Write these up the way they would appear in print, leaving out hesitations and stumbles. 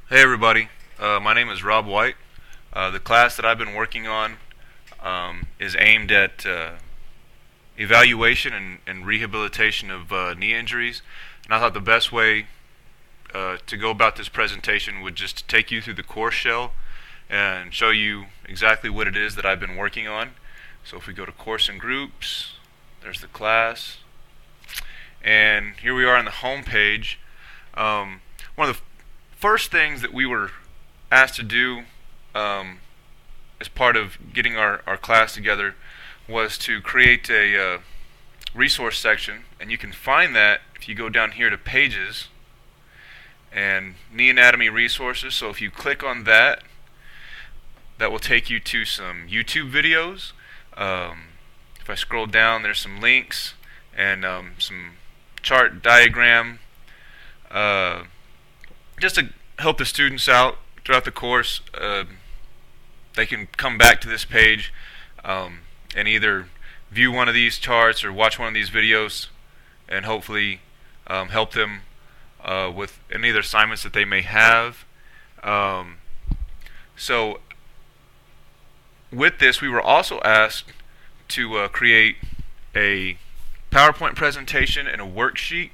Hey everybody, my name is Rob White. The class that I've been working on is aimed at evaluation and rehabilitation of knee injuries. And I thought the best way to go about this presentation would just take you through the course shell and show you exactly what it is that I've been working on. So if we go to course and groups, there's the class. And here we are on the home page. One of the first things that we were asked to do as part of getting our class together was to create a resource section, and you can find that if you go down here to pages and knee anatomy resources. So if you click on that, that will take you to some YouTube videos. If I scroll down, there's some links and some chart diagram just to help the students out throughout the course. They can come back to this page and either view one of these charts or watch one of these videos and hopefully help them with any other assignments that they may have. So with this, we were also asked to create a PowerPoint presentation and a worksheet.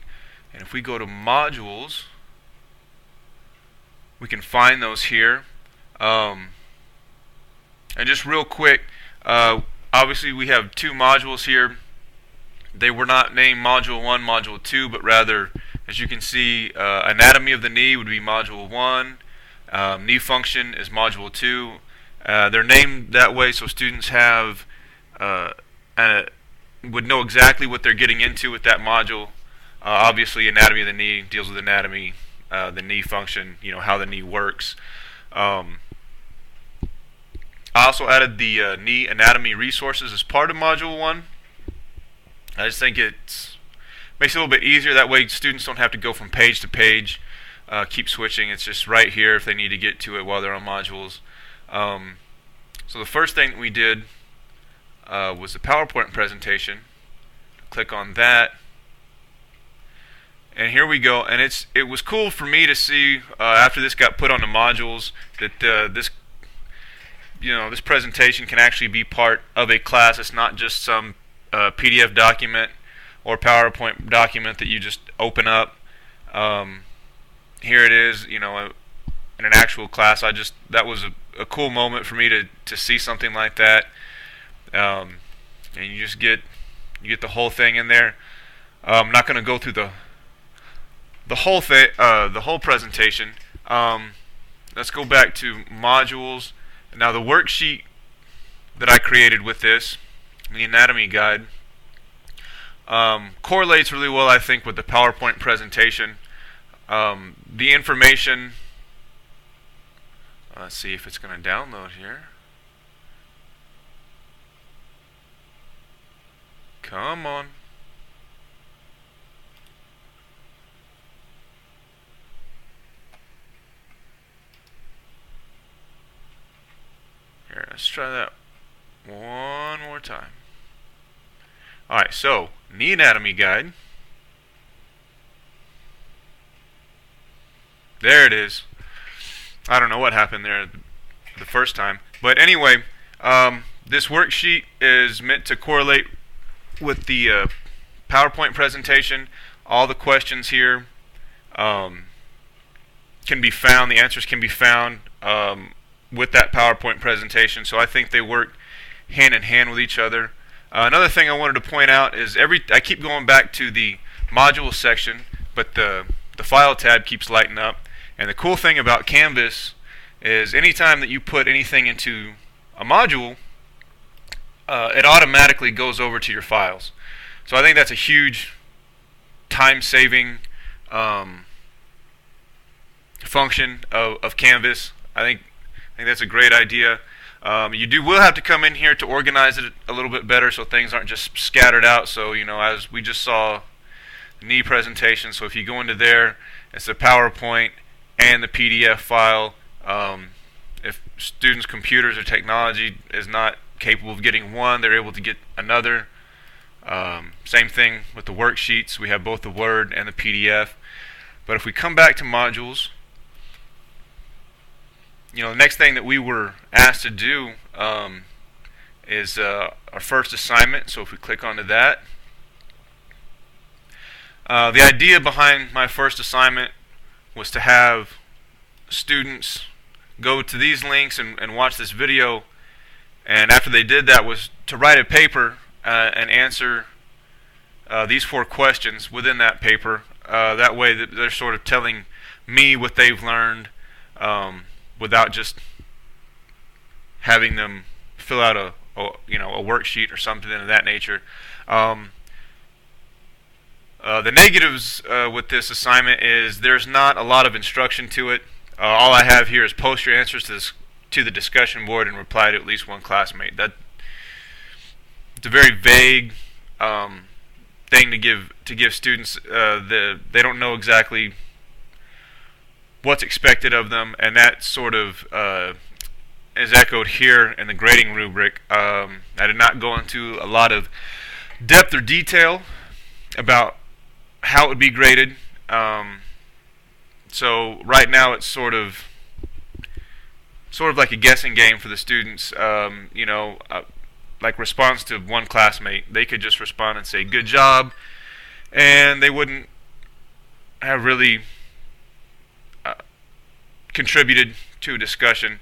And if we go to modules, we can find those here. And just real quick, obviously we have two modules here. They were not named Module 1, Module 2, but rather, as you can see, Anatomy of the Knee would be Module 1. Knee Function is Module 2. They're named that way so students have would know exactly what they're getting into with that module. Obviously, Anatomy of the Knee deals with anatomy, the knee function, how the knee works. I also added the knee anatomy resources as part of Module 1. I just think it makes it a little bit easier. That way students don't have to go from page to page, keep switching. It's just right here if they need to get to it while they're on modules. So the first thing we did was the PowerPoint presentation. Click on that. And here we go. And it was cool for me to see after this got put on the modules that this presentation can actually be part of a class. It's not just some PDF document or PowerPoint document that you just open up. Here it is, in an actual class. That was a cool moment for me to see something like that. And you just get the whole thing in there. I'm not going to go through the whole thing, the whole presentation. Let's go back to modules. Now the worksheet that I created with this, the anatomy guide, correlates really well, I think, with the PowerPoint presentation. The information, let's see if it's going to download here. Come on. Here, let's try that one more time. Alright, so, knee anatomy guide. There it is. I don't know what happened there the first time. But anyway, this worksheet is meant to correlate with the PowerPoint presentation. All the questions here can be found, the answers can be found with that PowerPoint presentation, so I think they work hand in hand with each other. Another thing I wanted to point out is I keep going back to the module section, but the file tab keeps lighting up. And the cool thing about Canvas is anytime that you put anything into a module, it automatically goes over to your files. So I think that's a huge time-saving function of Canvas. I think that's a great idea. You will have to come in here to organize it a little bit better so things aren't just scattered out. So, as we just saw the knee presentation, so if you go into there, it's the PowerPoint and the PDF file. If students' computers or technology is not capable of getting one, they're able to get another. Same thing with the worksheets. We have both the Word and the PDF. But if we come back to modules, The next thing that we were asked to do is our first assignment. So if we click onto that, the idea behind my first assignment was to have students go to these links and watch this video, and after they did that was to write a paper and answer these 4 questions within that paper. That way that they're sort of telling me what they've learned without just having them fill out a worksheet or something of that nature. The negatives with this assignment is there's not a lot of instruction to it. All I have here is post your answers to the discussion board and reply to at least one classmate. It's a very vague thing to give students. They don't know exactly what's expected of them, and that sort of is echoed here in the grading rubric. I did not go into a lot of depth or detail about how it would be graded. So right now it's sort of like a guessing game for the students. Like response to one classmate, they could just respond and say good job, and they wouldn't have really contributed to a discussion.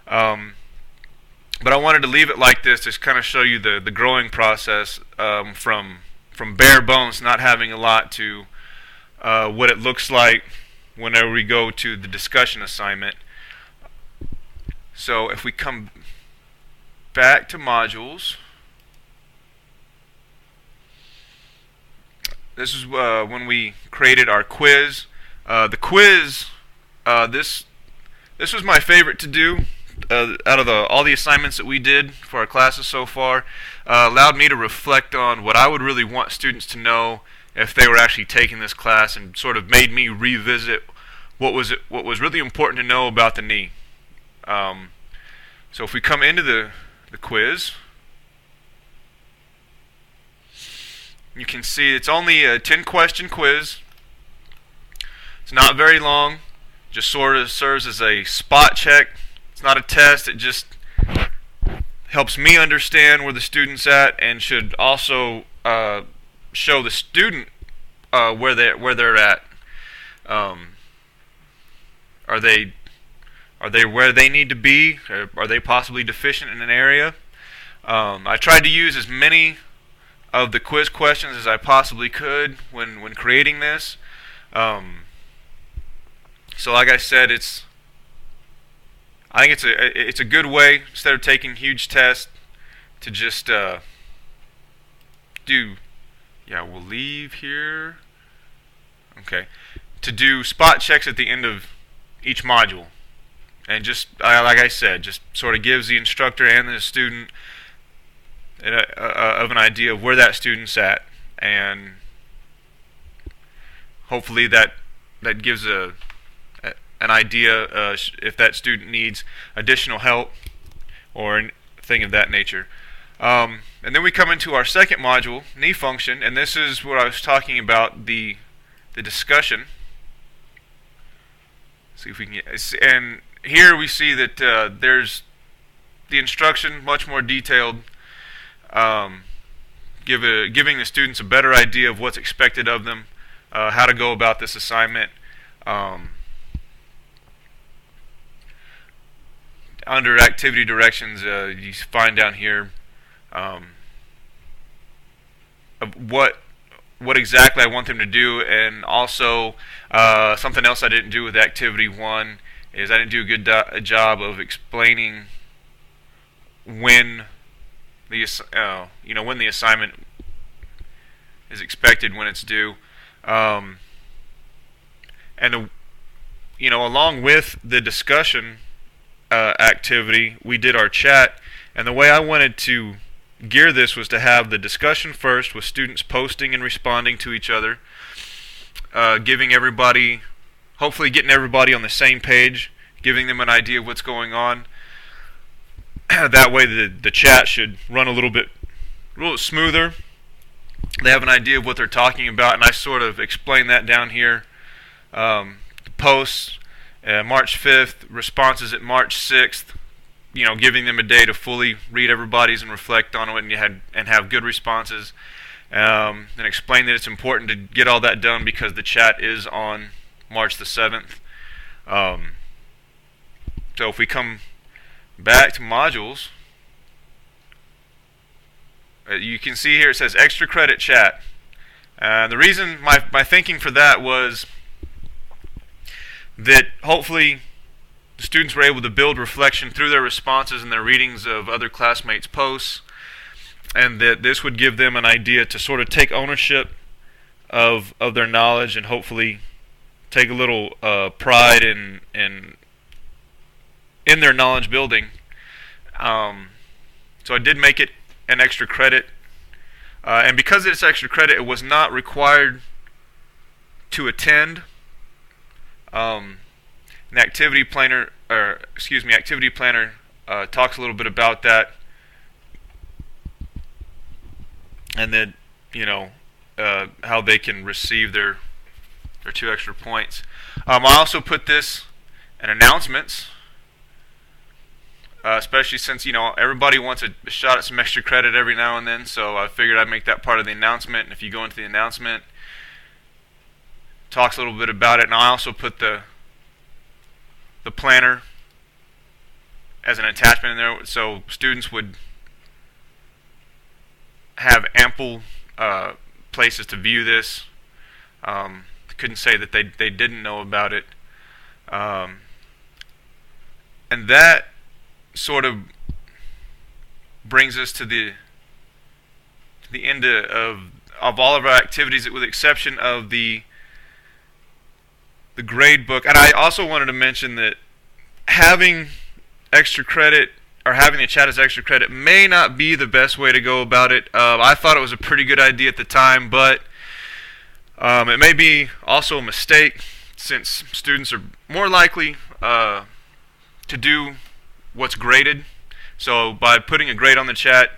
But I wanted to leave it like this to kind of show you the growing process from bare bones, not having a lot, to what it looks like whenever we go to the discussion assignment. So if we come back to modules, this is when we created our quiz. The quiz, this was my favorite to do out of all the assignments that we did for our classes so far. Allowed me to reflect on what I would really want students to know if they were actually taking this class, and sort of made me revisit what was really important to know about the knee. So if we come into the quiz, you can see it's only a 10-question quiz. It's not very long. Just sort of serves as a spot check. It's not a test. It just helps me understand where the student's at, and should also show the student where they're at. Are they where they need to be? Are they possibly deficient in an area? I tried to use as many of the quiz questions as I possibly could when creating this. So like I said, I think it's a good way, instead of taking huge tests, to just do. Yeah, we'll leave here. Okay, to do spot checks at the end of each module, and just like I said, just sort of gives the instructor and the student of an idea of where that student's at, and hopefully that gives an idea if that student needs additional help or anything of that nature. And then we come into our second module, knee function, and this is what I was talking about, the discussion. See if we can get, and here we see that there's the instruction much more detailed, giving the students a better idea of what's expected of them, how to go about this assignment. Under activity directions, you find down here what exactly I want them to do, and also something else I didn't do with activity 1 is I didn't do a job of explaining when the when the assignment is expected, when it's due, and along with the discussion activity, we did our chat, and the way I wanted to gear this was to have the discussion first, with students posting and responding to each other, giving everybody, hopefully getting everybody on the same page, giving them an idea of what's going on. That way the chat should run a little bit smoother. They have an idea of what they're talking about, and I sort of explain that down here. The posts March 5th, responses at March 6th, giving them a day to fully read everybody's and reflect on it and have good responses. And explain that it's important to get all that done because the chat is on March the 7th. So if we come back to modules, you can see here it says extra credit chat. The reason my thinking for that was that hopefully the students were able to build reflection through their responses and their readings of other classmates' posts, and that this would give them an idea to sort of take ownership of their knowledge and hopefully take a little pride in their knowledge building. So I did make it an extra credit, and because it's extra credit, it was not required to attend. An activity planner, talks a little bit about that, and then how they can receive their 2 extra points. I also put this in announcements, especially since everybody wants a shot at some extra credit every now and then. So I figured I'd make that part of the announcement. And if you go into the announcement, it talks a little bit about it. And I also put the planner as an attachment in there, so students would have ample places to view this. Couldn't say that they didn't know about it, and that sort of brings us to the end of all of our activities, with the exception of the grade book. And I also wanted to mention that having extra credit, or having the chat as extra credit, may not be the best way to go about it. I thought it was a pretty good idea at the time, but it may be also a mistake, since students are more likely to do what's graded. So by putting a grade on the chat,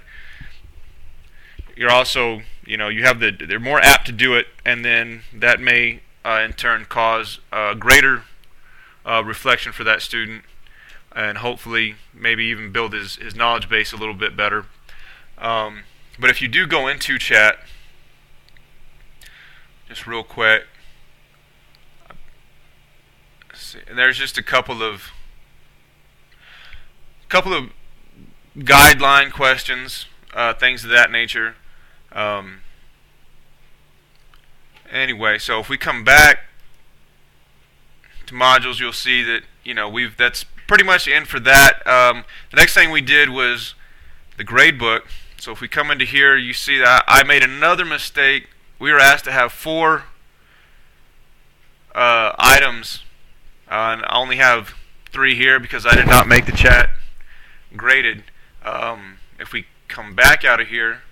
you're also, they're more apt to do it, and then that may in turn cause greater reflection for that student, and hopefully maybe even build his knowledge base a little bit better. But if you do go into chat, just real quick, and there's just a couple of guideline questions, things of that nature. Anyway, so if we come back to modules, you'll see that that's pretty much the end for that. The next thing we did was the grade book. So if we come into here, you see that I made another mistake. We were asked to have 4 items, and I only have 3 here because I did not make the chat graded. If we come back out of here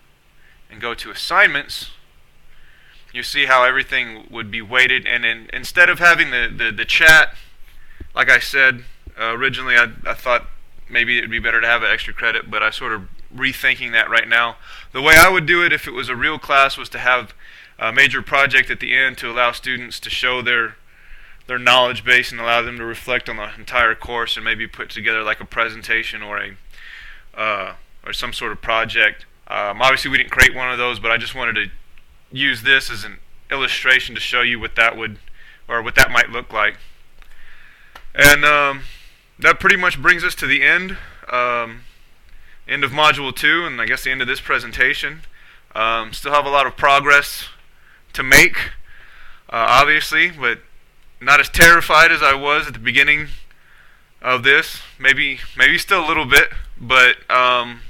and go to assignments, you see how everything would be weighted, and instead of having the chat, like I said originally, I thought maybe it would be better to have an extra credit, but I sort of rethinking that right now. The way I would do it if it was a real class was to have a major project at the end to allow students to show their knowledge base and allow them to reflect on the entire course, and maybe put together like a presentation or some sort of project. Obviously we didn't create one of those, but I just wanted to use this as an illustration to show you what that might look like. And that pretty much brings us to the end of Module 2, and I guess the end of this presentation. Still have a lot of progress to make, obviously, but not as terrified as I was at the beginning of this. Maybe still a little bit, but I'm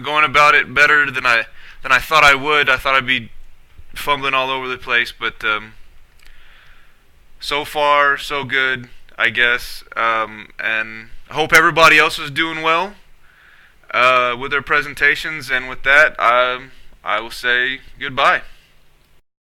going about it better than I thought I would. I thought I'd be fumbling all over the place, but so far so good, I guess. And I hope everybody else is doing well with their presentations. And with that, I will say goodbye.